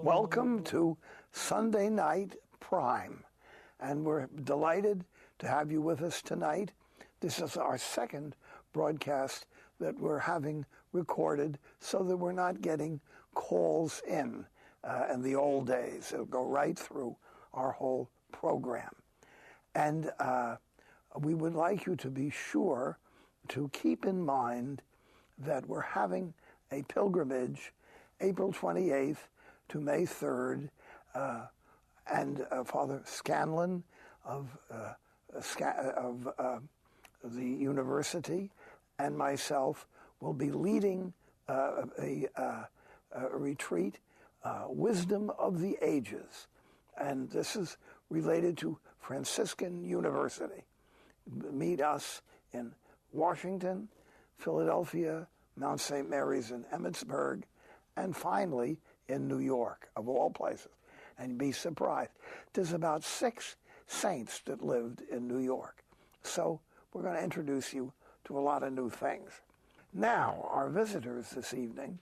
Welcome to Sunday Night Prime, and we're delighted to have you with us tonight. This is our second broadcast that we're having recorded so that we're not getting calls in the old days. It'll go right through our whole program. And we would like you to be sure to keep in mind that we're having a pilgrimage April 28th to May 3rd, and Father Scanlon of the university and myself will be leading a retreat, Wisdom of the Ages. And this is related to Franciscan University. Meet us in Washington, Philadelphia, Mount St. Mary's in Emmitsburg, and finally in New York, of all places. And you'd be surprised. There's about 6 saints that lived in New York. So we're going to introduce you to a lot of new things. Now, our visitors this evening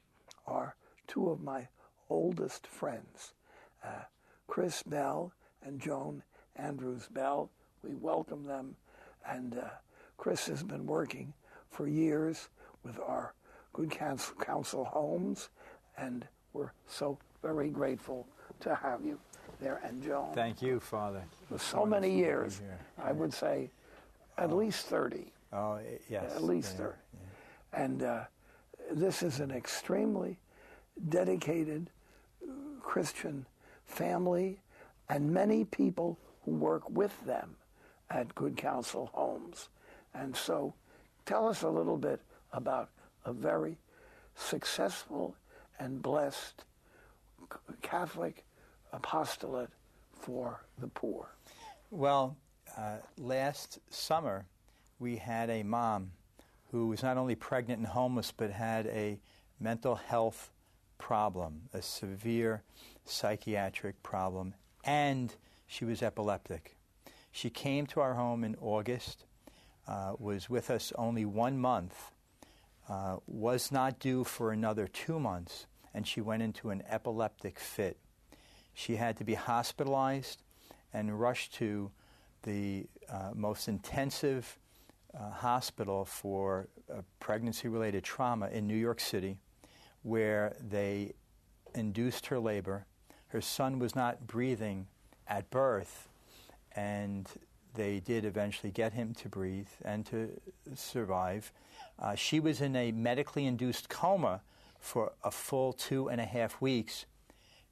are 2 of my oldest friends, Chris Bell and Joan Andrews Bell. We welcome them. And Chris has been working for years with our good Counsel Homes, and we're so very grateful to have you there. And Joan. Thank you, Father. For so many years, I would say at least 30. Oh, yes. At least 30. Yeah. And this is an extremely dedicated Christian family, and many people who work with them at Good Counsel Homes. And so tell us a little bit about a very successful and blessed Catholic apostolate for the poor. Well, last summer we had a mom who was not only pregnant and homeless but had a mental health problem, a severe psychiatric problem, and she was epileptic. She came to our home in August, was with us only 1 month, was not due for another 2 months, and she went into an epileptic fit. She had to be hospitalized and rushed to the most intensive hospital for pregnancy-related trauma in New York City, where they induced her labor. Her son was not breathing at birth, and they did eventually get him to breathe and to survive. She was in a medically induced coma for a full 2.5 weeks.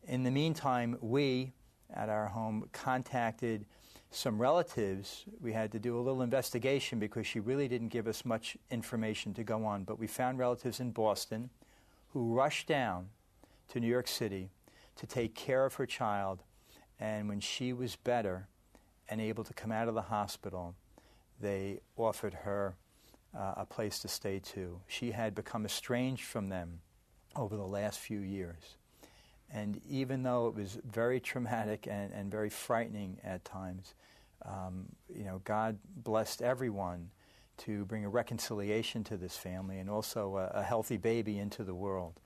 In the meantime, we, at our home, contacted some relatives. We had to do a little investigation because she really didn't give us much information to go on. But we found relatives in Boston who rushed down to New York City to take care of her child. And when she was better and able to come out of the hospital, they offered her a place to stay too. She had become estranged from them over the last few years. And even though it was very traumatic and very frightening at times, God blessed everyone to bring a reconciliation to this family and also a healthy baby into the world.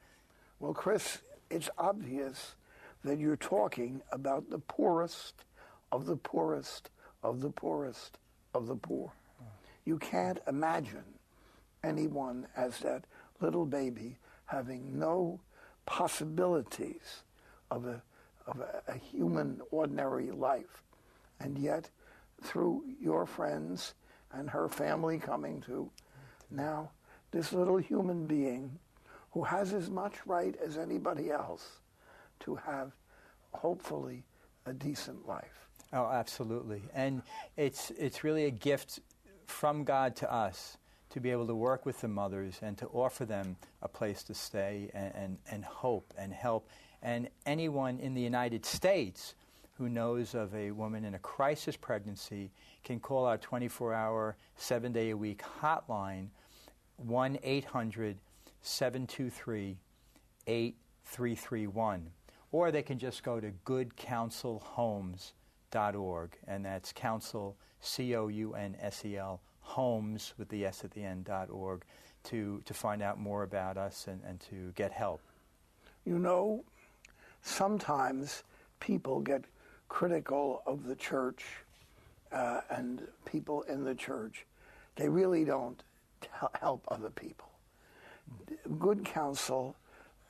Well, Chris, it's obvious that you're talking about the poorest of the poorest of the poorest of the poor. You can't imagine anyone as that little baby having no possibilities of a human ordinary life. And yet, through your friends and her family coming to, now this little human being who has as much right as anybody else to have, hopefully, a decent life. Oh, absolutely. And it's really a gift from God to us to be able to work with the mothers and to offer them a place to stay and hope and help. And anyone in the United States who knows of a woman in a crisis pregnancy can call our 24-hour, 7-day-a-week hotline, 1-800-723-8331. Or they can just go to goodcounselhomes.org, and that's counsel, C-O-U-N-S-E-L, homes with the S at the end, .org, to find out more about us and to get help. You know, sometimes people get critical of the church and people in the church. They really don't help other people. Good Counsel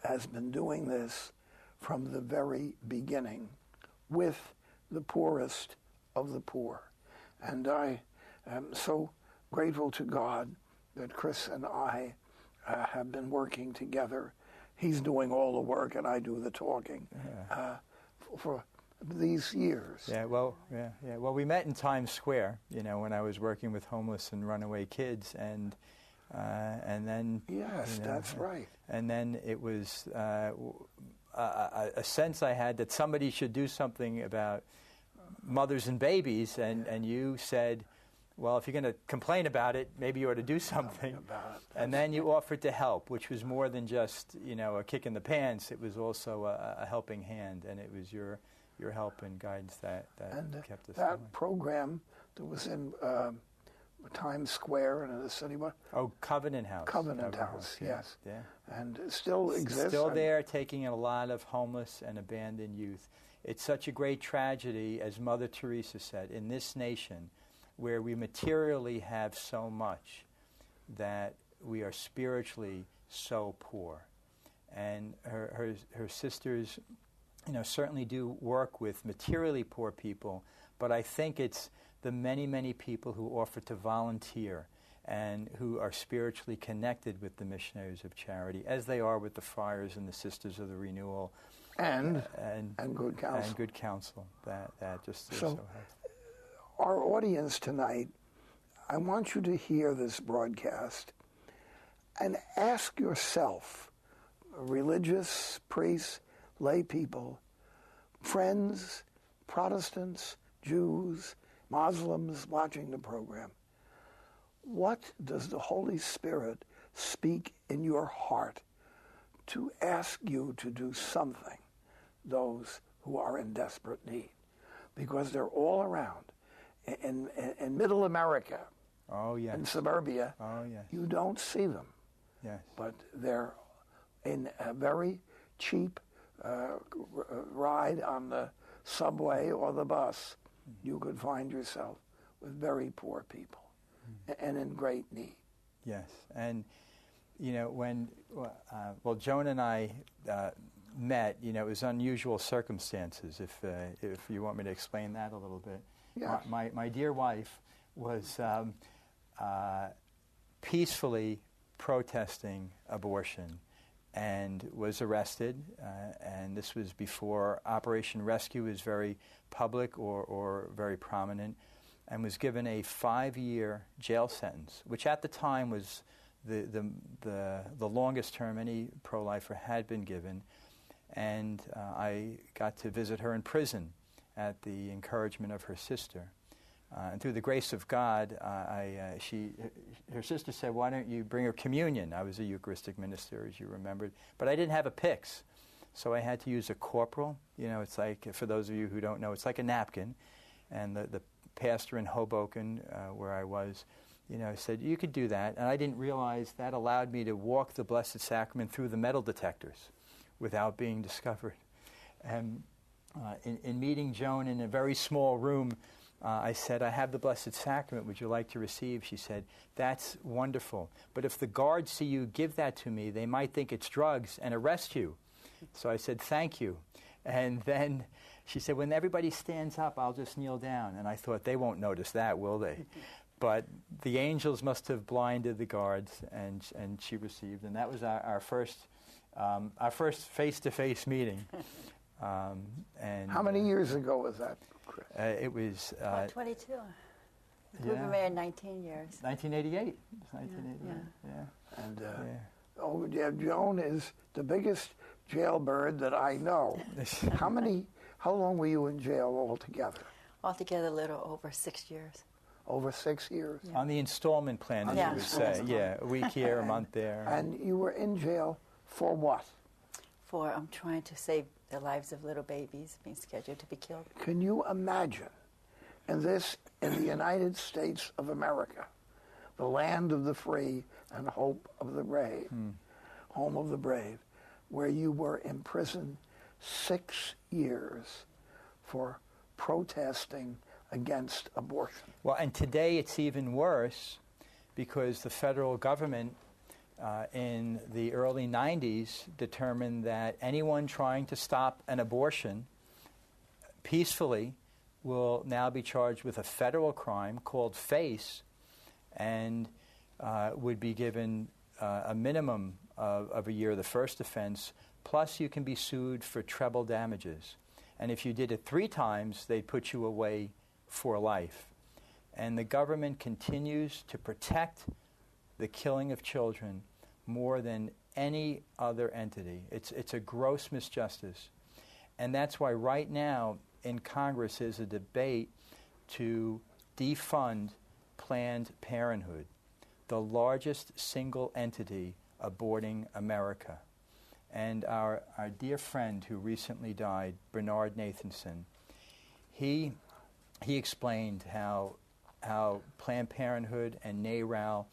has been doing this from the very beginning with the poorest of the poor. And I am so grateful to God that Chris and I have been working together. He's doing all the work and I do the talking for these years. Well, we met in Times Square, when I was working with homeless and runaway kids, and then... Yes, that's right. And then it was a sense I had that somebody should do something about mothers and babies, and you said, well, if you're going to complain about it, maybe you ought to do something. And then you offered to help, which was more than just, a kick in the pants. It was also a helping hand, and it was your help and guidance that kept us going. That program that was in Times Square and in the city. Oh, Covenant House. Covenant House, yes. Yeah. And it still exists. Still there, taking in a lot of homeless and abandoned youth. It's such a great tragedy, as Mother Teresa said, in this nation, where we materially have so much that we are spiritually so poor. And her sisters, certainly do work with materially poor people, but I think it's the many, many people who offer to volunteer and who are spiritually connected with the missionaries of charity, as they are with the friars and the sisters of the renewal. And Good Counsel. And Good Counsel. That just is so helpful. Our audience tonight, I want you to hear this broadcast and ask yourself, religious, priests, lay people, friends, Protestants, Jews, Muslims watching the program, what does the Holy Spirit speak in your heart to ask you to do something, those who are in desperate need? Because they're all around. In middle America, in suburbia, you don't see them. Yes. But they're in a very cheap ride on the subway or the bus. You could find yourself with very poor people and in great need. Yes. And, when, Joan and I met, it was unusual circumstances, if you want me to explain that a little bit. Yes. My dear wife was peacefully protesting abortion and was arrested, and this was before Operation Rescue was very public or very prominent, and was given a 5-year jail sentence, which at the time was the longest term any pro-lifer had been given. And I got to visit her in prison at the encouragement of her sister. And through the grace of God, her sister said, why don't you bring her communion? I was a Eucharistic minister, as you remembered. But I didn't have a pyx, so I had to use a corporal. It's like, for those of you who don't know, it's like a napkin. And the pastor in Hoboken, where I was, said, you could do that. And I didn't realize that allowed me to walk the Blessed Sacrament through the metal detectors without being discovered. And in meeting Joan in a very small room, I said, I have the Blessed Sacrament. Would you like to receive? She said, that's wonderful. But if the guards see you give that to me, they might think it's drugs and arrest you. So I said, thank you. And then she said, when everybody stands up, I'll just kneel down. And I thought, they won't notice that, will they? But the angels must have blinded the guards, and she received. And that was our first face-to-face meeting. And how many years ago was that, Chris? It was 22. We've been married 19 years. 1988. And Joan is the biggest jailbird that I know. How long were you in jail altogether? Altogether, a little over 6 years. Over 6 years? Yeah. On the installment plan, as you would say. Yeah, a week here, a month there. And you were in jail for what? I'm trying to save the lives of little babies being scheduled to be killed. Can you imagine in the United States of America, the land of the free and hope of the brave, home of the brave, where you were imprisoned 6 years for protesting against abortion. Well, and today it's even worse because the federal government in the early 90s determined that anyone trying to stop an abortion peacefully will now be charged with a federal crime called FACE and would be given a minimum of a year, the first offense, plus you can be sued for treble damages. And if you did it 3 times, they'd put you away for life. And the government continues to protect the killing of children more than any other entity. It's a gross misjustice. And that's why right now in Congress is a debate to defund Planned Parenthood, the largest single entity aborting America. And our dear friend who recently died, Bernard Nathanson, he explained how Planned Parenthood and NARAL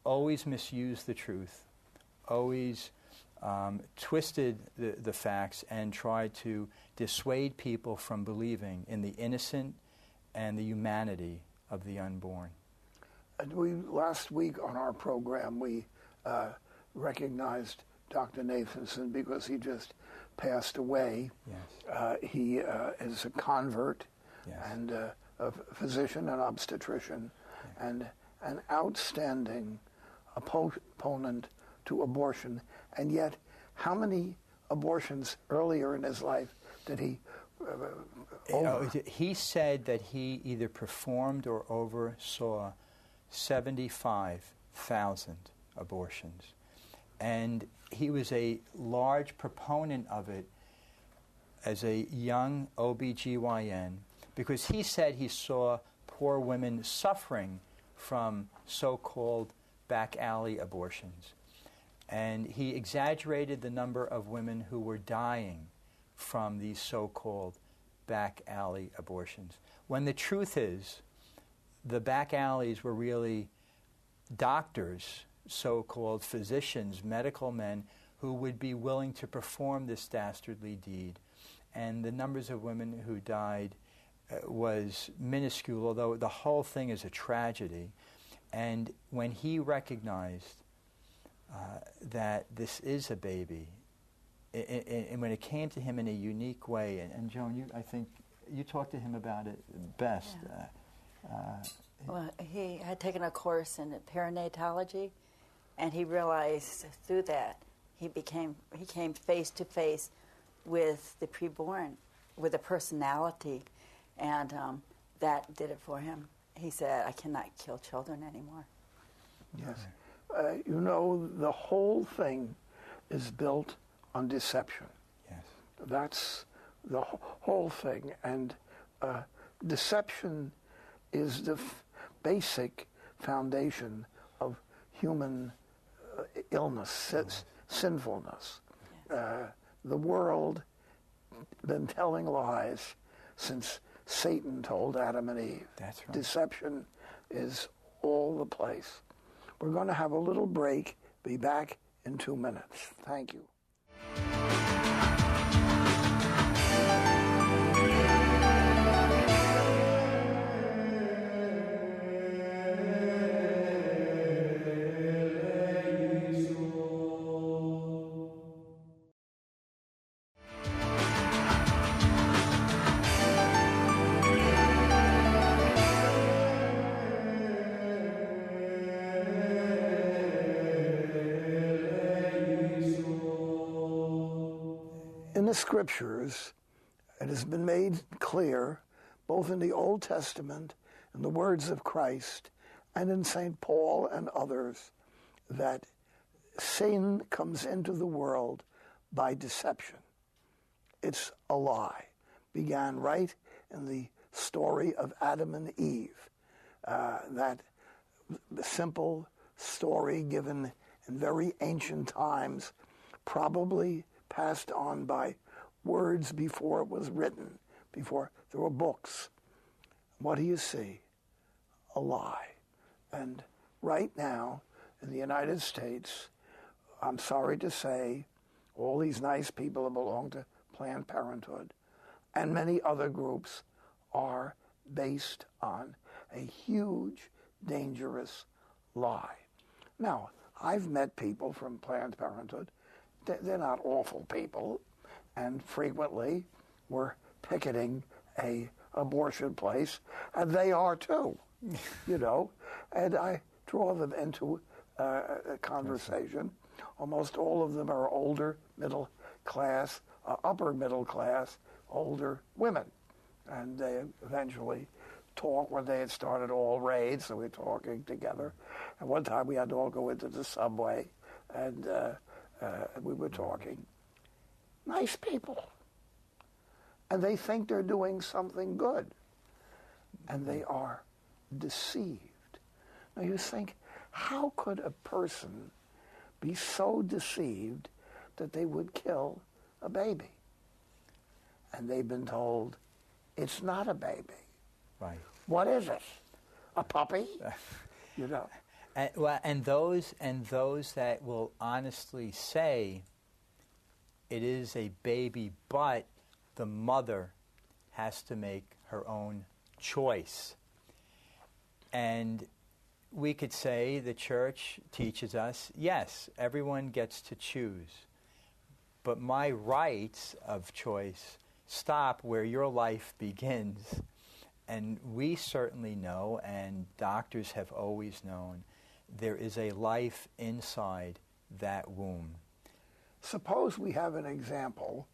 always misused the truth, always twisted the facts and tried to dissuade people from believing in the innocent and the humanity of the unborn. And last week on our program, we recognized Dr. Nathanson because he just passed away. Yes. He is a convert, Yes. and a physician and obstetrician, Yes. and an outstanding opponent to abortion. And yet, how many abortions earlier in his life did he He said that he either performed or oversaw 75,000 abortions. And he was a large proponent of it as a young OBGYN because he said he saw poor women suffering from so-called back alley abortions. And he exaggerated the number of women who were dying from these so-called back alley abortions. When the truth is, the back alleys were really doctors, so-called physicians, medical men, who would be willing to perform this dastardly deed. And the numbers of women who died was minuscule, although the whole thing is a tragedy. And when he recognized that this is a baby, and when it came to him in a unique way, and Joan, I think you talked to him about it best. Yeah. Well, he had taken a course in perinatology, and he realized through that he came face to face with the preborn, with a personality, and that did it for him. He said, "I cannot kill children anymore." Yes. You know, the whole thing is built on deception. Yes. That's the whole thing. And deception is the basic foundation of human illness, sinfulness. The world been telling lies since Satan told Adam and Eve. That's right. Deception is all the place. We're going to have a little break. Be back in 2 minutes. Thank you. In the Scriptures, it has been made clear, both in the Old Testament and the words of Christ, and in St. Paul and others, that sin comes into the world by deception. It's a lie. Began right in the story of Adam and Eve. That simple story given in very ancient times, probably passed on by words before it was written, before there were books. What do you see? A lie. And right now, in the United States, I'm sorry to say, all these nice people who belong to Planned Parenthood and many other groups are based on a huge, dangerous lie. Now, I've met people from Planned Parenthood. They're not awful people, and frequently we're picketing a abortion place, and they are too, you know, and I draw them into a conversation. Almost all of them are older, middle class, upper middle class, older women, and they eventually talk. One day it started all raids, so we're talking together, and one time we had to all go into the subway, and we were talking. Nice people. And they think they're doing something good. And they are deceived. Now you think, how could a person be so deceived that they would kill a baby? And they've been told, it's not a baby. Right. What is it? A puppy? You know. And those that will honestly say it is a baby, but the mother has to make her own choice. And we could say the church teaches us, yes, everyone gets to choose. But my rights of choice stop where your life begins. And we certainly know, and doctors have always known, there is a life inside that womb. Suppose we have an example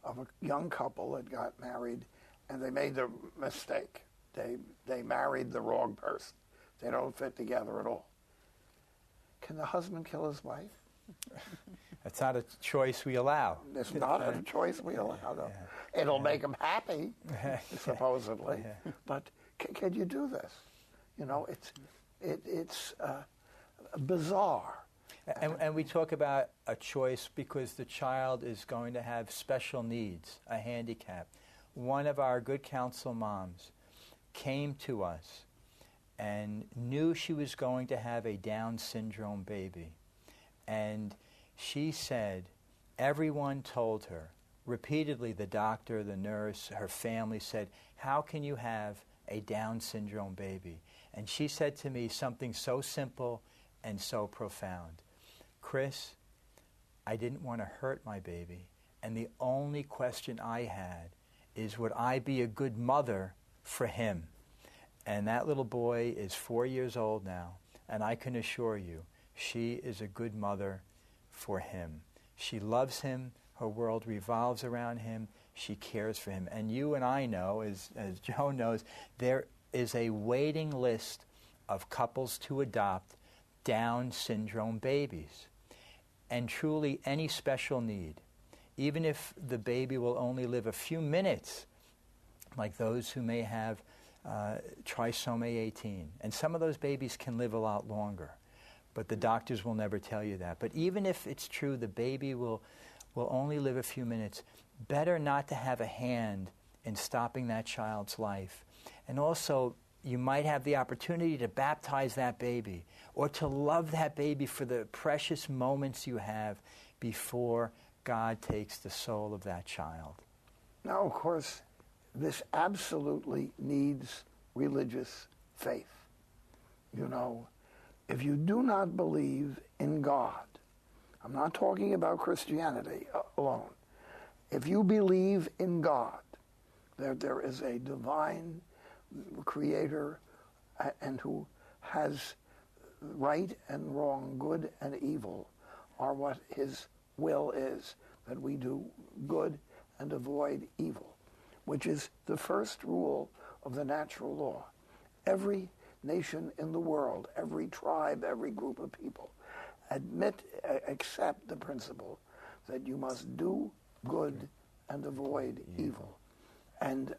of a young couple that got married and they made the mistake. They married the wrong person. They don't fit together at all. Can the husband kill his wife? That's not a choice we allow. It's not a choice we allow. No. Yeah. It'll make them happy, supposedly. Yeah. But can you do this? You know, it's bizarre. And we talk about a choice because the child is going to have special needs, a handicap. One of our good counsel moms came to us and knew she was going to have a Down syndrome baby. And she said, everyone told her, repeatedly, the doctor, the nurse, her family said, how can you have a Down syndrome baby? And she said to me something so simple and so profound. Chris, I didn't want to hurt my baby, and the only question I had is, would I be a good mother for him? And that little boy is 4 years old now, and I can assure you, she is a good mother for him. She loves him, her world revolves around him, she cares for him. And you and I know, as Joe knows, there is a waiting list of couples to adopt Down syndrome babies. And truly, any special need, even if the baby will only live a few minutes, like those who may have trisomy 18. And some of those babies can live a lot longer, but the doctors will never tell you that. But even if it's true the baby will only live a few minutes, better not to have a hand in stopping that child's life. And also, you might have the opportunity to baptize that baby or to love that baby for the precious moments you have before God takes the soul of that child. Now, of course, this absolutely needs religious faith. You know, if you do not believe in God, I'm not talking about Christianity alone. If you believe in God, there is a divine creator and who has right and wrong, good and evil, are what his will is, that we do good and avoid evil, which is the first rule of the natural law. Every nation in the world, every tribe, every group of people accept the principle that you must do good and avoid evil. And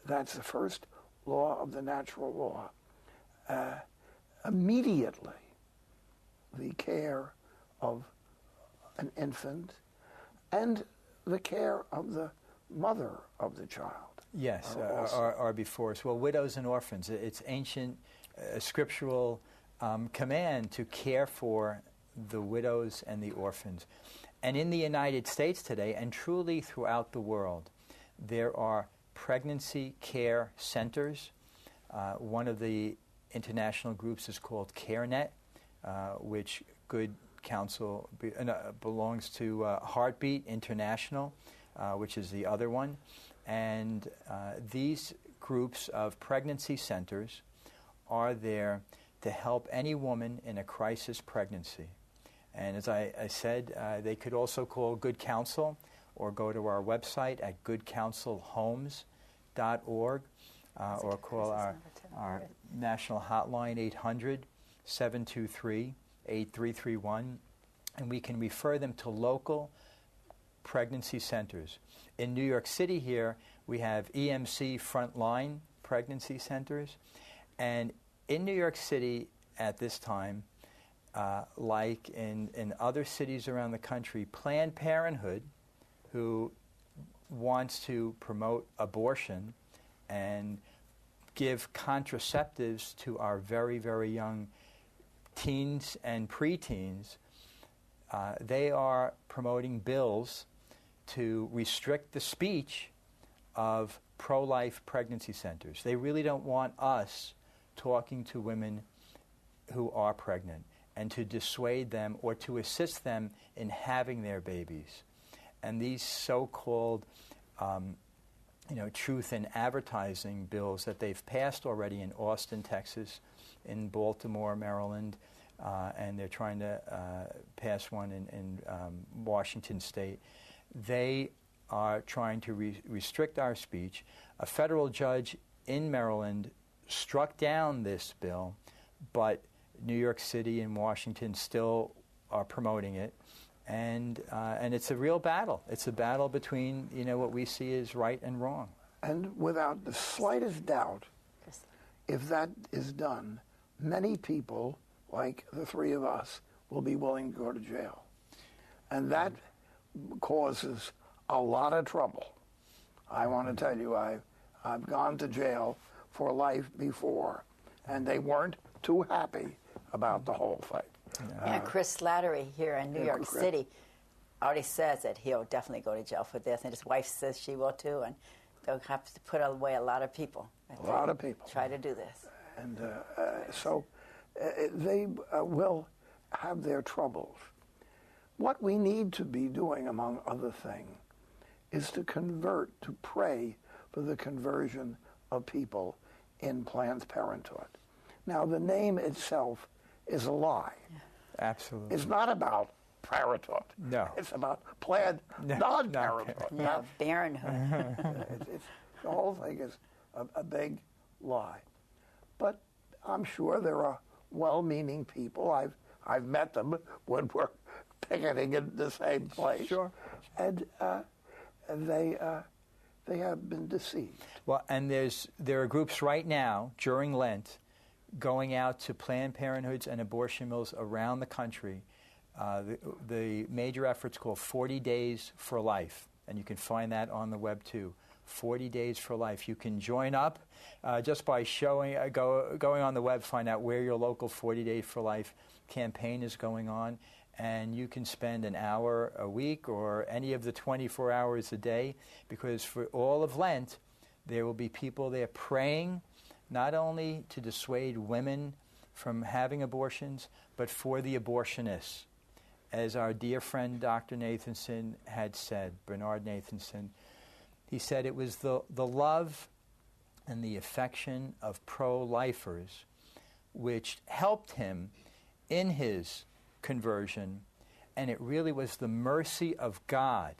that's the first law of the natural law. Immediately, the care of an infant and the care of the mother of the child. Yes, are before us. Well, widows and orphans, it's ancient scriptural command to care for the widows and the orphans. And in the United States today, and truly throughout the world, there are pregnancy care centers. One of the international groups is called CareNet, which Good Counsel belongs to Heartbeat International, which is the other one. And these groups of pregnancy centers are there to help any woman in a crisis pregnancy. And as I said, they could also call Good Counsel or go to our website at goodcounselhomes.org or call our national hotline 800-723-8331, and we can refer them to local pregnancy centers. In New York City here, we have EMC Frontline Pregnancy Centers, and in New York City at this time, like in other cities around the country, Planned Parenthood, who wants to promote abortion and give contraceptives to our very, very young teens and preteens, they are promoting bills to restrict the speech of pro-life pregnancy centers. They really don't want us talking to women who are pregnant and to dissuade them or to assist them in having their babies. And these so-called truth in advertising bills that they've passed already in Austin, Texas, in Baltimore, Maryland, and they're trying to pass one in Washington State. They are trying to restrict our speech. A federal judge in Maryland struck down this bill, but New York City and Washington still are promoting it. And it's a real battle. It's a battle between, what we see as right and wrong. And without the slightest doubt, if that is done, many people, like the three of us, will be willing to go to jail. And that causes a lot of trouble. I want to tell you, I've gone to jail for life before, and they weren't too happy about the whole thing. Yeah, Chris Slattery here in New York City already says that he'll definitely go to jail for this, and his wife says she will too, and they'll have to put away a lot of people. A lot of people. Try to do this. And so they will have their troubles. What we need to be doing, among other things, is to pray for the conversion of people in Planned Parenthood. Now, the name itself is a lie. Yeah. Absolutely. It's not about parenthood. No. It's about Planned non-parenthood. Yeah, parenthood. The whole thing is a big lie. But I'm sure there are well-meaning people. I've met them when we're picketing in the same place. Sure. And they have been deceived. Well, and there are groups right now during Lent going out to Planned Parenthoods and abortion mills around the country. The major effort's called 40 Days for Life, and you can find that on the web too. 40 Days for Life. You can join up just by going on the web, find out where your local 40 Days for Life campaign is going on, and you can spend an hour a week or any of the 24 hours a day, because for all of Lent, there will be people there praying not only to dissuade women from having abortions, but for the abortionists. As our dear friend Dr. Nathanson had said, Bernard Nathanson, he said it was the love and the affection of pro-lifers which helped him in his conversion, and it really was the mercy of God,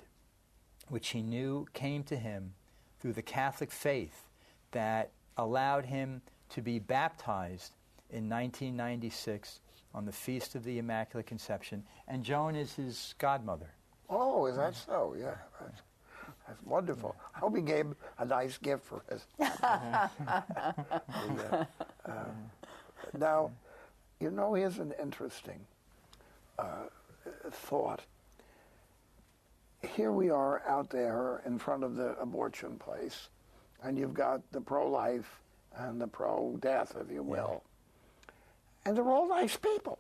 which he knew came to him through the Catholic faith, that allowed him to be baptized in 1996 on the Feast of the Immaculate Conception, and Joan is his godmother. Oh, is that so? Yeah, that's wonderful. I hope he gave a nice gift for his. Now, here's an interesting thought. Here we are out there in front of the abortion place, and you've got the pro-life and the pro-death, if you will. And they're all nice people.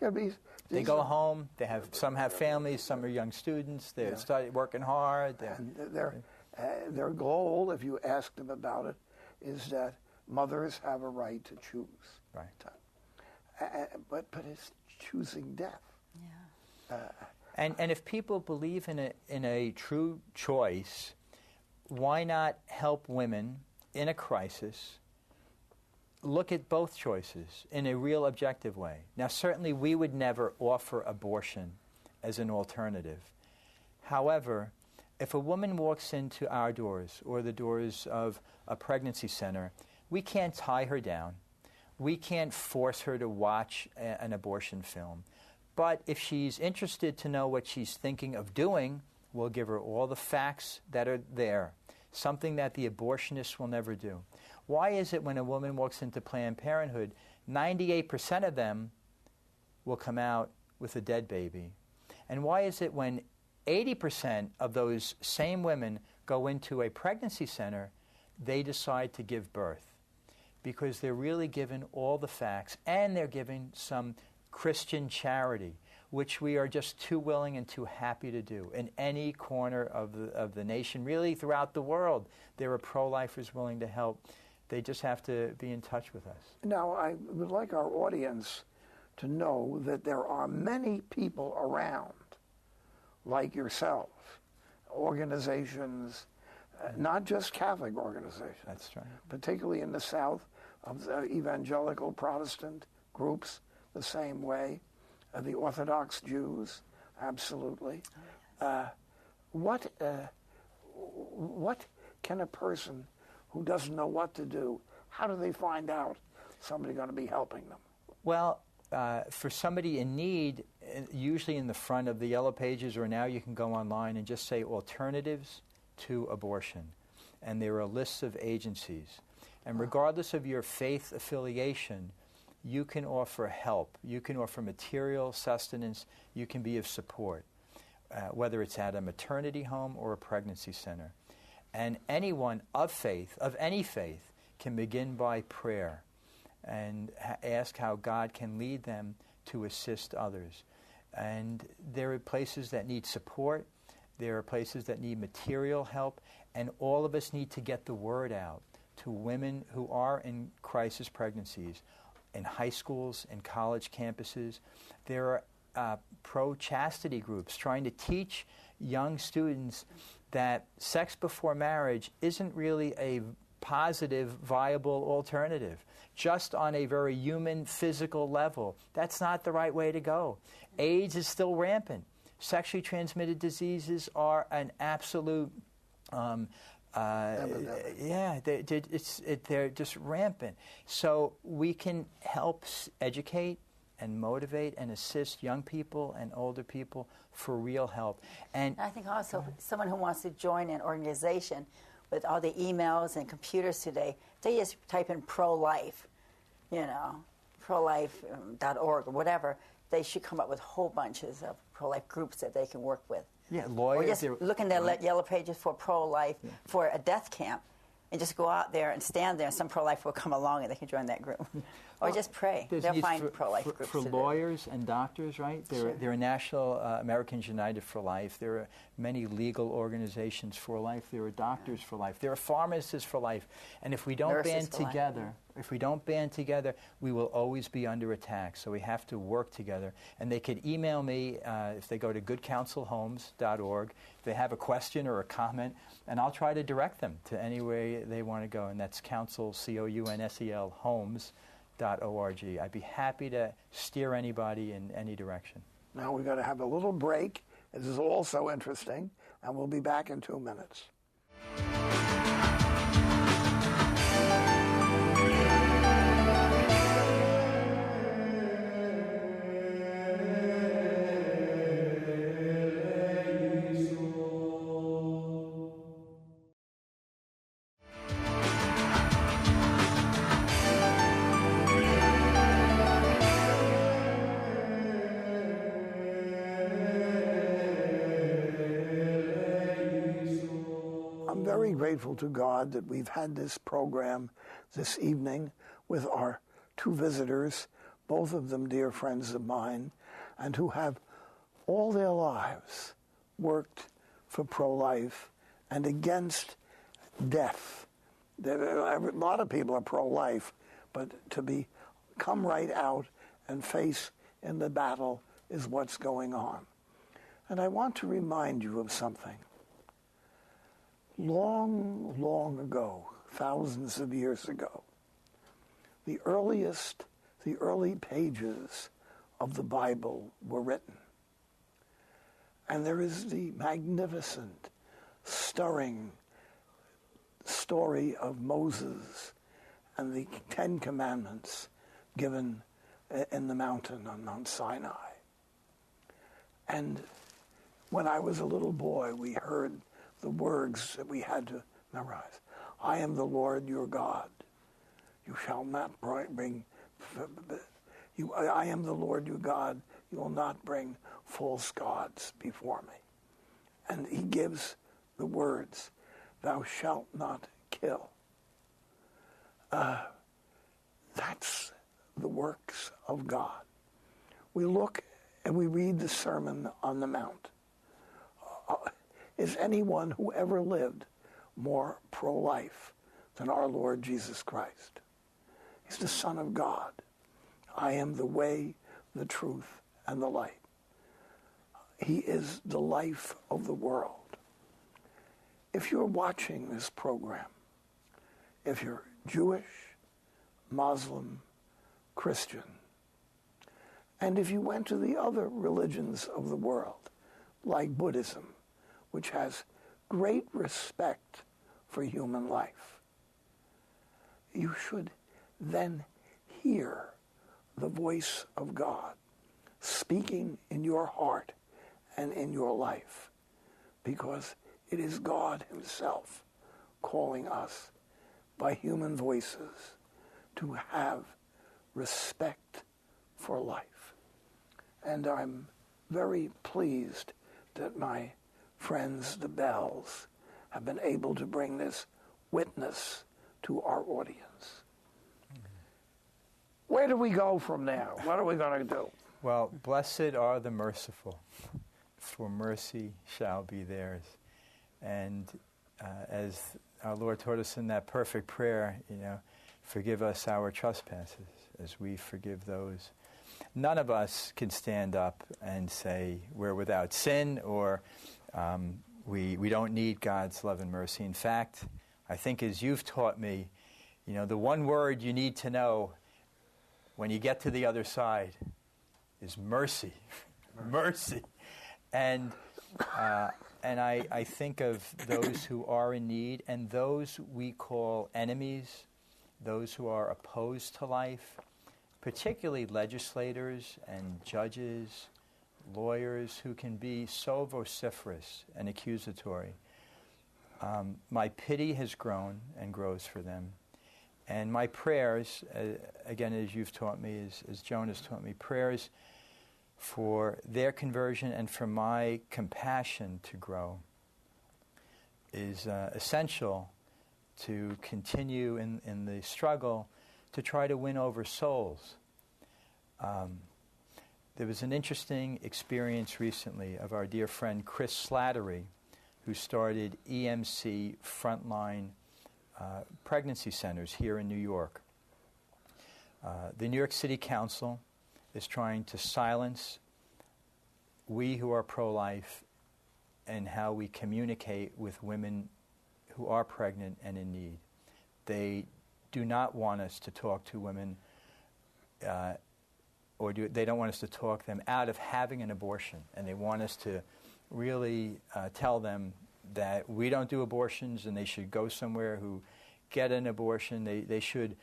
These They go home. Some have families. Some are young students. They're working hard. And their goal, if you ask them about it, is that mothers have a right to choose. Right. But it's choosing death. Yeah. And if people believe in a true choice, why not help women in a crisis look at both choices in a real objective way? Now, certainly we would never offer abortion as an alternative. However, if a woman walks into our doors or the doors of a pregnancy center, we can't tie her down. We can't force her to watch an abortion film. But if she's interested to know what she's thinking of doing, we'll give her all the facts that are there, something that the abortionist will never do. Why is it when a woman walks into Planned Parenthood, 98% of them will come out with a dead baby? And why is it when 80% of those same women go into a pregnancy center, they decide to give birth? Because they're really given all the facts, and they're given some Christian charity, which we are just too willing and too happy to do. In any corner of the nation, really throughout the world, there are pro-lifers willing to help. They just have to be in touch with us. Now, I would like our audience to know that there are many people around, like yourself, organizations, not just Catholic organizations. That's right. Particularly in the South, of evangelical Protestant groups, the same way. The Orthodox Jews, absolutely. What can a person who doesn't know what to do, how do they find out somebody's going to be helping them? Well, for somebody in need, usually in the front of the Yellow Pages, or now you can go online and just say alternatives to abortion. And there are lists of agencies. And regardless of your faith affiliation, you can offer help. You can offer material sustenance. You can be of support, whether it's at a maternity home or a pregnancy center. And anyone of faith, of any faith, can begin by prayer and ask how God can lead them to assist others. And there are places that need support. There are places that need material help. And all of us need to get the word out to women who are in crisis pregnancies, in high schools, in college campuses. There are pro-chastity groups trying to teach young students that sex before marriage isn't really a positive, viable alternative. Just on a very human, physical level, that's not the right way to go. AIDS is still rampant. Sexually transmitted diseases are an absolute they're just rampant. So we can help educate and motivate and assist young people and older people for real help. And I think also someone who wants to join an organization with all the emails and computers today, they just type in pro-life, prolife.org or whatever. They should come up with whole bunches of pro-life groups that they can work with. Yeah, lawyers. Or just look in the Yellow Pages for pro-life, for a death camp, and just go out there and stand there, and some pro-life will come along and they can join that group. Or just pray. They'll find pro-life groups. For lawyers and doctors, right? There are National Americans United for Life. There are many legal organizations for life. There are doctors for life. There are pharmacists for life. And if we don't band together, we will always be under attack. So we have to work together. And they could email me if they go to goodcounselhomes.org. If they have a question or a comment, and I'll try to direct them to any way they want to go. And that's counsel, C-O-U-N-S-E-L, homes.org. I'd be happy to steer anybody in any direction. Now we've got to have a little break. This is also interesting, and we'll be back in 2 minutes. Grateful to God that we've had this program this evening with our two visitors, both of them dear friends of mine, and who have all their lives worked for pro-life and against death. A lot of people are pro-life, but to come right out and face in the battle is what's going on. And I want to remind you of something. Long, long ago, thousands of years ago, the early pages of the Bible were written. And there is the magnificent, stirring story of Moses and the 10 Commandments given in the mountain on Mount Sinai. And when I was a little boy, we heard the words that we had to memorize. I am the Lord your God. You shall not bring... I am the Lord your God. You will not bring false gods before me. And he gives the words, thou shalt not kill. That's the works of God. We look and we read the Sermon on the Mount. Is anyone who ever lived more pro-life than our Lord Jesus Christ? He's the Son of God. I am the way, the truth, and the light. He is the life of the world. If you're watching this program, if you're Jewish, Muslim, Christian, and if you went to the other religions of the world, like Buddhism, which has great respect for human life, you should then hear the voice of God speaking in your heart and in your life, because it is God himself calling us by human voices to have respect for life. And I'm very pleased that my friends, the Bells, have been able to bring this witness to our audience. Where do we go from now? What are we going to do? Well, blessed are the merciful, for mercy shall be theirs. And as our Lord taught us in that perfect prayer, forgive us our trespasses as we forgive those. None of us can stand up and say we're without sin or we don't need God's love and mercy. In fact, I think as you've taught me, the one word you need to know when you get to the other side is mercy. Mercy. And I think of those who are in need and those we call enemies, those who are opposed to life, particularly legislators and judges, lawyers who can be so vociferous and accusatory. My pity has grown and grows for them. And my prayers, again, as you've taught me, as Joan has taught me, prayers for their conversion and for my compassion to grow is essential to continue in the struggle to try to win over souls. There was an interesting experience recently of our dear friend Chris Slattery, who started EMC Frontline pregnancy centers here in New York. The New York City Council is trying to silence we who are pro-life and how we communicate with women who are pregnant and in need. They do not want us to talk to women they don't want us to talk them out of having an abortion, and they want us to really tell them that we don't do abortions and they should go somewhere who get an abortion. They should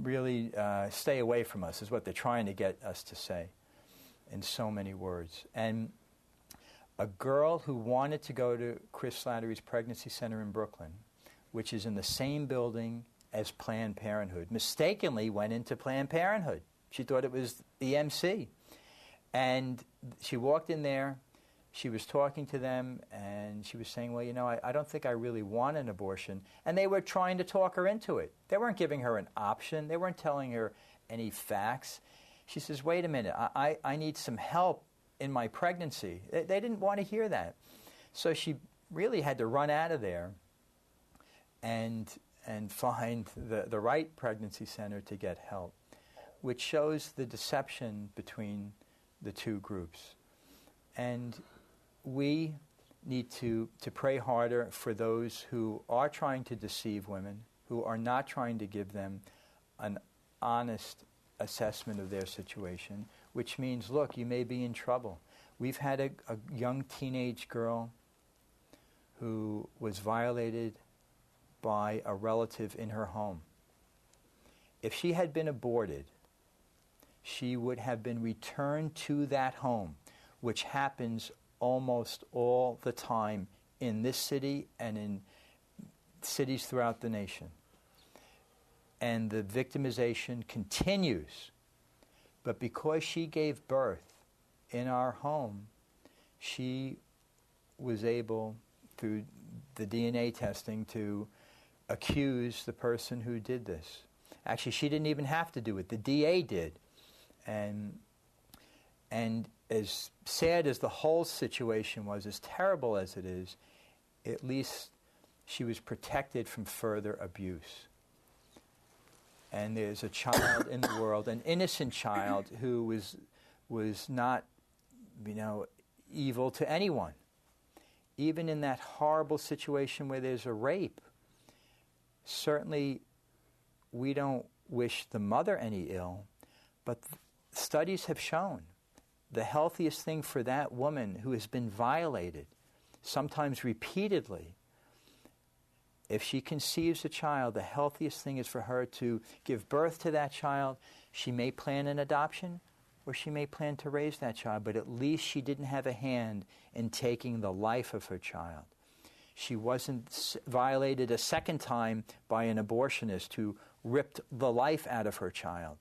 really stay away from us, is what they're trying to get us to say in so many words. And a girl who wanted to go to Chris Slattery's pregnancy center in Brooklyn, which is in the same building as Planned Parenthood, mistakenly went into Planned Parenthood. She thought it was EMC. And she walked in there, she was talking to them, and she was saying, well, I don't think I really want an abortion. And they were trying to talk her into it. They weren't giving her an option. They weren't telling her any facts. She says, wait a minute, I need some help in my pregnancy. They didn't want to hear that. So she really had to run out of there and find the right pregnancy center to get help, which shows the deception between the two groups. And we need to pray harder for those who are trying to deceive women, who are not trying to give them an honest assessment of their situation, which means, look, you may be in trouble. We've had a young teenage girl who was violated by a relative in her home. If she had been aborted, she would have been returned to that home, which happens almost all the time in this city and in cities throughout the nation. And the victimization continues. But because she gave birth in our home, she was able, through the DNA testing, to accuse the person who did this. Actually, she didn't even have to do it. The DA did. And as sad as the whole situation was, as terrible as it is, at least she was protected from further abuse. And there's a child in the world, an innocent child, who was not, evil to anyone. Even in that horrible situation where there's a rape, certainly we don't wish the mother any ill, but studies have shown the healthiest thing for that woman who has been violated, sometimes repeatedly, if she conceives a child, the healthiest thing is for her to give birth to that child. She may plan an adoption, or she may plan to raise that child, but at least she didn't have a hand in taking the life of her child. She wasn't violated a second time by an abortionist who ripped the life out of her child.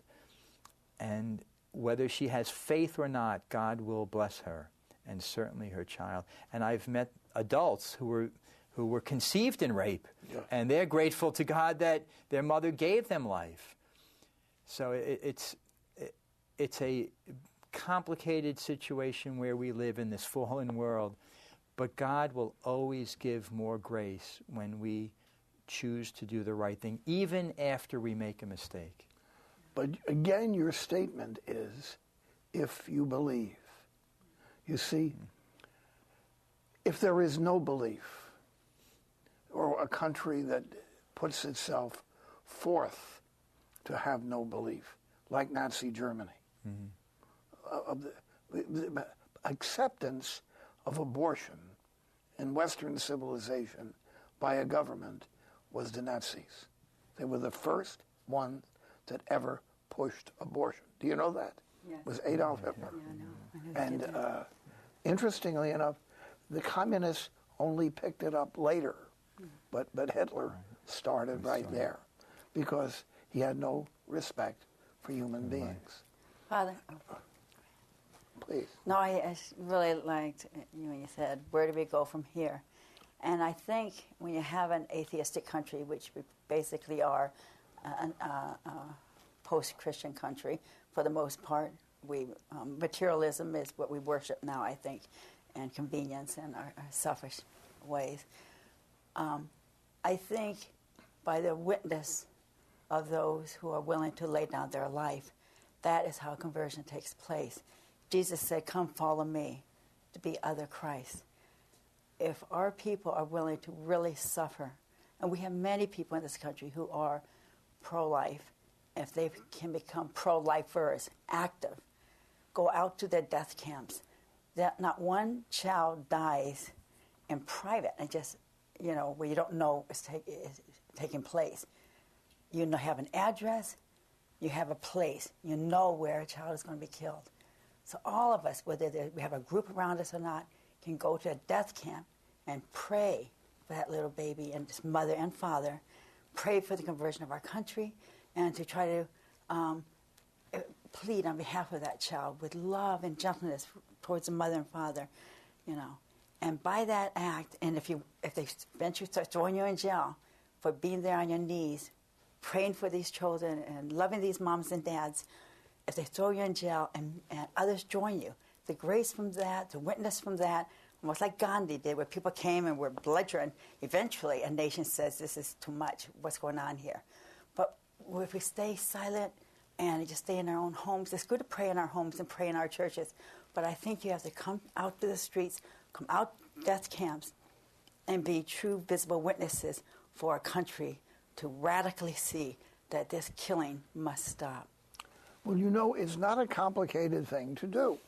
And whether she has faith or not, God will bless her, and certainly her child. And I've met adults who were conceived in rape, yeah, and they're grateful to God that their mother gave them life. So it's a complicated situation where we live in this fallen world, but God will always give more grace when we choose to do the right thing, even after we make a mistake. But again, your statement is, if you believe. You see, if there is no belief, or a country that puts itself forth to have no belief, like Nazi Germany, of the acceptance of abortion in Western civilization by a government was the Nazis. They were the first ones that ever pushed abortion. Do you know that? Yes. It was Adolf Hitler. Yeah, I know. And interestingly enough, the communists only picked it up later. But Hitler started right there because he had no respect for human beings. Father? Please. No, I really liked when you said, where do we go from here? And I think when you have an atheistic country, which we basically are a post-Christian country for the most part, materialism is what we worship now, I think, and convenience and our selfish ways. I think by the witness of those who are willing to lay down their life, that is how conversion takes place. Jesus said, come follow me, to be other Christ. If our people are willing to really suffer, and we have many people in this country who are pro-life, if they can become pro-lifers, active, go out to their death camps, that not one child dies in private and just, where you don't know is taking place. You have an address, you have a place, you know where a child is going to be killed. So all of us, whether we have a group around us or not, can go to a death camp and pray for that little baby and his mother and father, pray for the conversion of our country, and to try to plead on behalf of that child with love and gentleness towards the mother and father, And by that act, and if they eventually start throwing you in jail for being there on your knees, praying for these children and loving these moms and dads, if they throw you in jail and others join you, the grace from that, the witness from that, almost like Gandhi did, where people came and were belligerent, eventually a nation says, this is too much, what's going on here? But if we stay silent and just stay in our own homes, it's good to pray in our homes and pray in our churches, but I think you have to come out to the streets, come out death camps, and be true visible witnesses for our country to radically see that this killing must stop. Well, you know, it's not a complicated thing to do.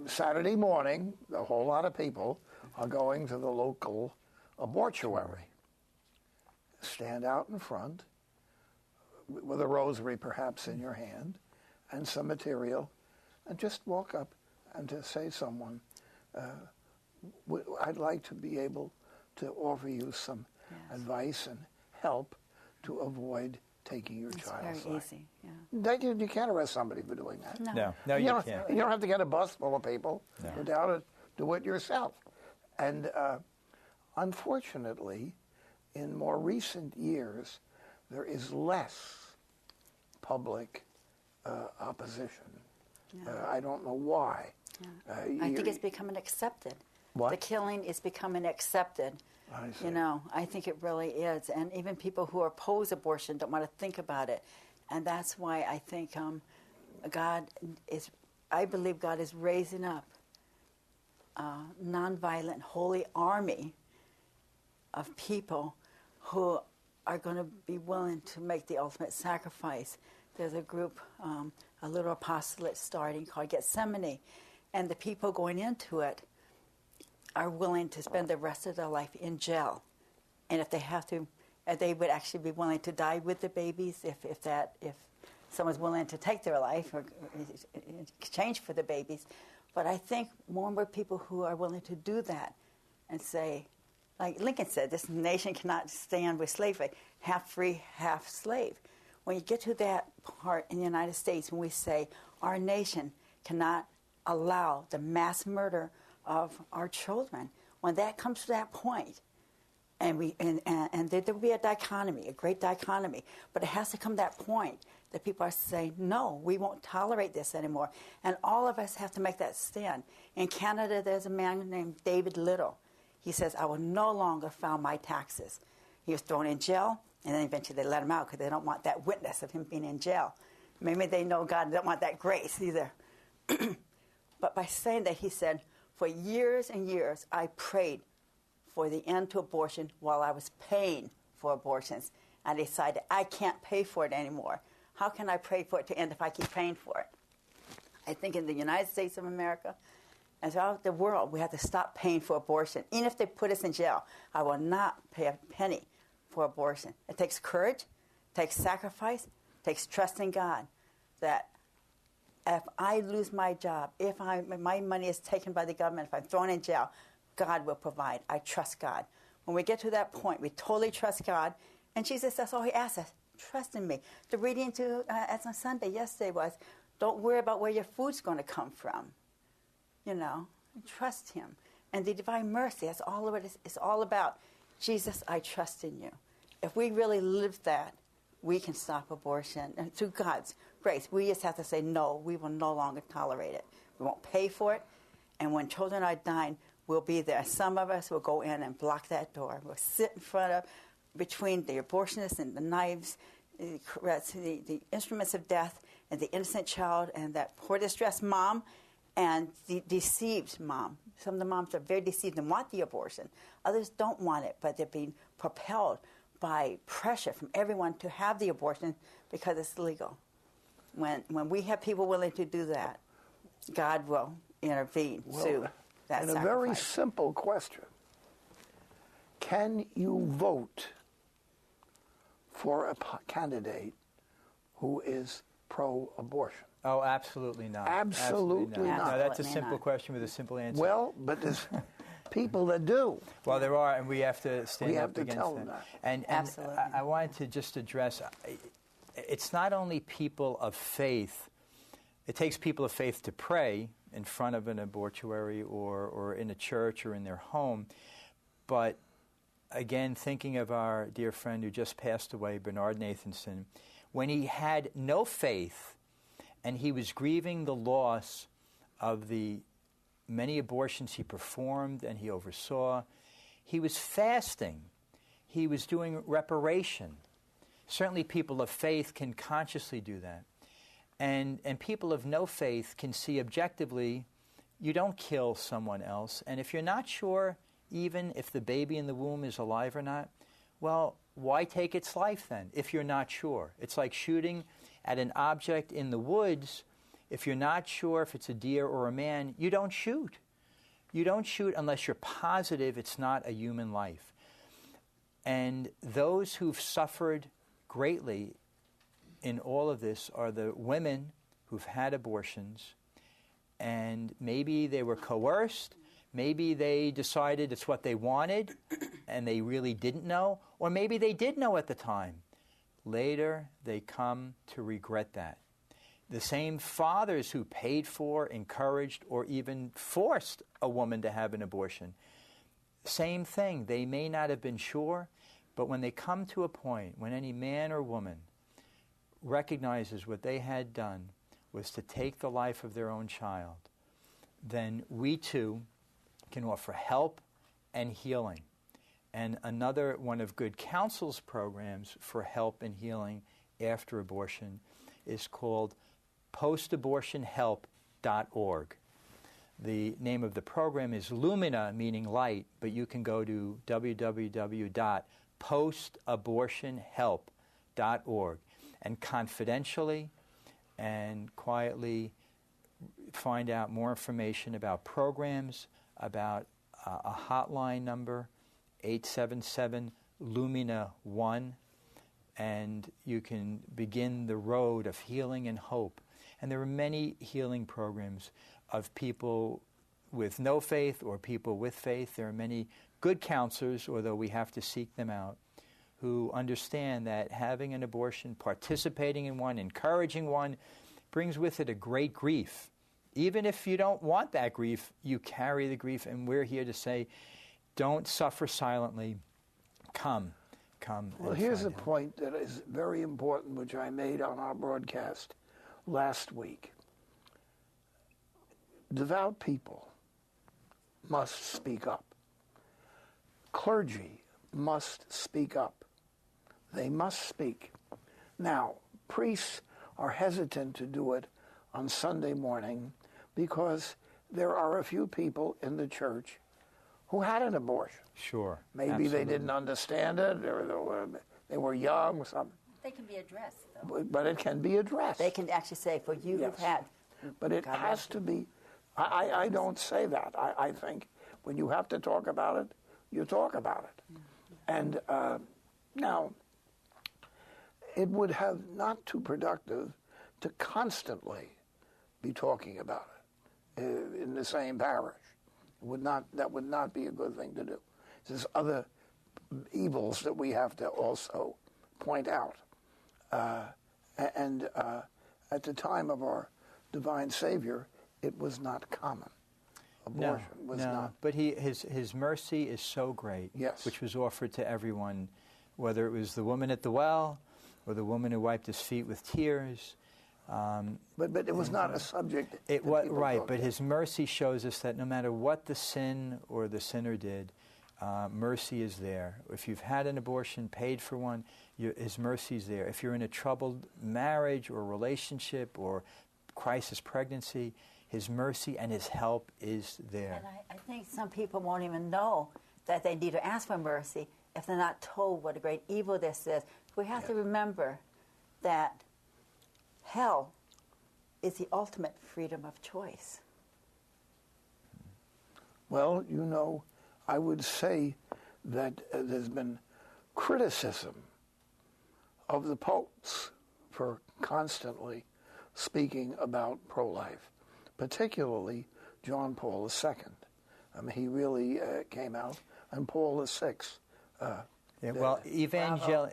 Saturday morning, a whole lot of people are going to the local mortuary. Stand out in front with a rosary perhaps in your hand and some material, and just walk up and to say to someone, I'd like to be able to offer you some advice and help to avoid taking your child's life. It's very easy, You can't arrest somebody for doing that. No, you can't. You don't have to get a bus full of people. No. Go down and do it yourself. And unfortunately, in more recent years, there is less public opposition. I don't know why. I think it's becoming accepted. What? The killing is becoming accepted. I see. You know, I think it really is. And even people who oppose abortion don't want to think about it. And that's why I think I believe God is raising up a nonviolent, holy army of people who are going to be willing to make the ultimate sacrifice. There's a group, a little apostolate starting called Gethsemane, and the people going into it are willing to spend the rest of their life in jail. And if they have to, they would actually be willing to die with the babies if someone's willing to take their life or in exchange for the babies. But I think more and more people who are willing to do that and say, like Lincoln said, this nation cannot stand with slavery, half free, half slave. When you get to that part in the United States, when we say our nation cannot allow the mass murder of our children, when that comes to that point, and there will be a dichotomy, a great dichotomy, but it has to come to that point that people are saying, no, we won't tolerate this anymore. And all of us have to make that stand. In Canada, there's a man named David Little. He says, I will no longer file my taxes. He was thrown in jail, and then eventually they let him out because they don't want that witness of him being in jail. Maybe they know God don't want that grace either. But by saying that, he said, for years and years, I prayed for the end to abortion while I was paying for abortions. I decided I can't pay for it anymore. How can I pray for it to end if I keep paying for it? I think in the United States of America and throughout the world, we have to stop paying for abortion. Even if they put us in jail, I will not pay a penny for abortion. It takes courage, it takes sacrifice, it takes trust in God that if I lose my job, if my money is taken by the government, if I'm thrown in jail, God will provide. I trust God. When we get to that point, we totally trust God. And Jesus, that's all he asks us. Trust in me. The reading as on Sunday yesterday was, don't worry about where your food's going to come from. You know, trust him. And the divine mercy, that's all of it is all about. Jesus, I trust in you. If we really live that, we can stop abortion. And through God's grace, we just have to say, no, we will no longer tolerate it. We won't pay for it. And when children are dying, we'll be there. Some of us will go in and block that door. We'll sit in front of, between the abortionists and the knives, the instruments of death, and the innocent child, and that poor distressed mom, and the deceived mom. Some of the moms are very deceived and want the abortion. Others don't want it, but they're being propelled by pressure from everyone to have the abortion because it's legal. When we have people willing to do that, God will intervene through that and sacrifice. a very simple question. Can you vote for a candidate who is pro-abortion? Oh, absolutely not. Absolutely not. No, that's a simple question with a simple answer. Well, but there's people that do. Well, there are, and we have to stand up against them. We have to tell them that. And Absolutely. I wanted to just address, it's not only people of faith. It takes people of faith to pray in front of an abortuary or in a church or in their home. But again, thinking of our dear friend who just passed away, Bernard Nathanson, when he had no faith and he was grieving the loss of the many abortions he performed and he oversaw. He was fasting. He was doing reparation. Certainly people of faith can consciously do that. And people of no faith can see objectively, you don't kill someone else. And if you're not sure even if the baby in the womb is alive or not, well, why take its life then if you're not sure? It's like shooting at an object in the woods. If you're not sure if it's a deer or a man, you don't shoot. You don't shoot unless you're positive it's not a human life. And those who've suffered greatly in all of this are the women who've had abortions, and maybe they were coerced, maybe they decided it's what they wanted and they really didn't know, or maybe they did know at the time. Later, they come to regret that. The same fathers who paid for, encouraged, or even forced a woman to have an abortion, same thing. They may not have been sure, but when they come to a point when any man or woman recognizes what they had done was to take the life of their own child, then we too can offer help and healing. And another one of Good Counsel's programs for help and healing after abortion is called postabortionhelp.org. The name of the program is Lumina, meaning light, but you can go to www.postabortionhelp.org and confidentially and quietly find out more information about programs, about a hotline number, 877-LUMINA-1, and you can begin the road of healing and hope. And there are many healing programs of people with no faith or people with faith. There are many good counselors, although we have to seek them out, who understand that having an abortion, participating in one, encouraging one, brings with it a great grief. Even if you don't want that grief, you carry the grief, and we're here to say, don't suffer silently. Come. Well, here's a point that is very important, which I made on our broadcast last week. Devout people must speak up. Clergy must speak up. They must speak. Now, priests are hesitant to do it on Sunday morning because there are a few people in the church who had an abortion. Sure. Maybe absolutely. they didn't understand it, or they were young or something. They can be addressed, though. But it can be addressed. They can actually say, for you who've had. But it has to be. I don't say that. I think when you have to talk about it, you talk about it. And now, it would have not too productive to constantly be talking about it in the same parish. That would not be a good thing to do. There's other evils that we have to also point out. And at the time of our divine Savior, it was not common. Abortion was not. But his mercy is so great, yes, which was offered to everyone, whether it was the woman at the well or the woman who wiped his feet with tears. But it was not a subject. It was right, but his mercy shows us that no matter what the sin or the sinner did, mercy is there. If you've had an abortion, paid for one, his mercy is there. If you're in a troubled marriage or relationship or crisis pregnancy, his mercy and his help is there. And I think some people won't even know that they need to ask for mercy if they're not told what a great evil this is. We have to remember that hell is the ultimate freedom of choice. Well, I would say that there's been criticism of the popes for constantly speaking about pro-life, particularly John Paul II. I mean, he really came out, and Paul VI.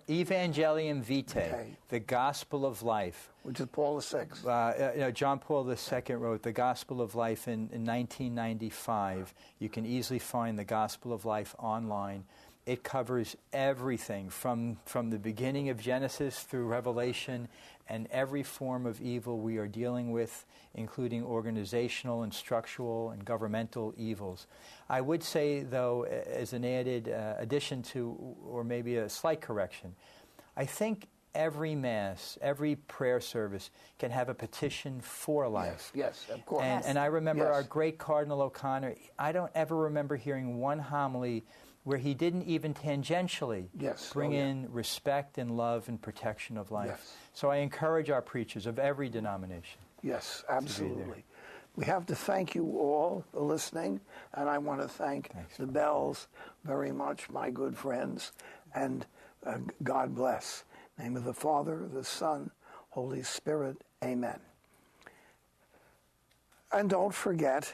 Evangelium Vitae, the Gospel of Life, which is Paul VI. John Paul II wrote the Gospel of Life in 1995. You can easily find the Gospel of Life online. It covers everything from the beginning of Genesis through Revelation, and every form of evil we are dealing with, including organizational and structural and governmental evils. I would say, though, as an added addition to, or maybe a slight correction, I think every Mass, every prayer service can have a petition for life. Yes, of course. And I remember our great Cardinal O'Connor, I don't ever remember hearing one homily where he didn't even tangentially bring in respect and love and protection of life. Yes. So I encourage our preachers of every denomination. Yes, absolutely. We have to thank you all for listening, and I want to thank the Bells very much, my good friends, and God bless. In the name of the Father, the Son, Holy Spirit, amen. And don't forget,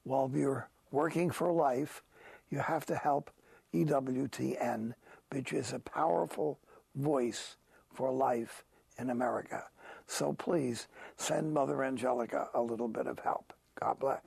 while you're working for life, you have to help EWTN, which is a powerful voice for life in America. So please send Mother Angelica a little bit of help. God bless.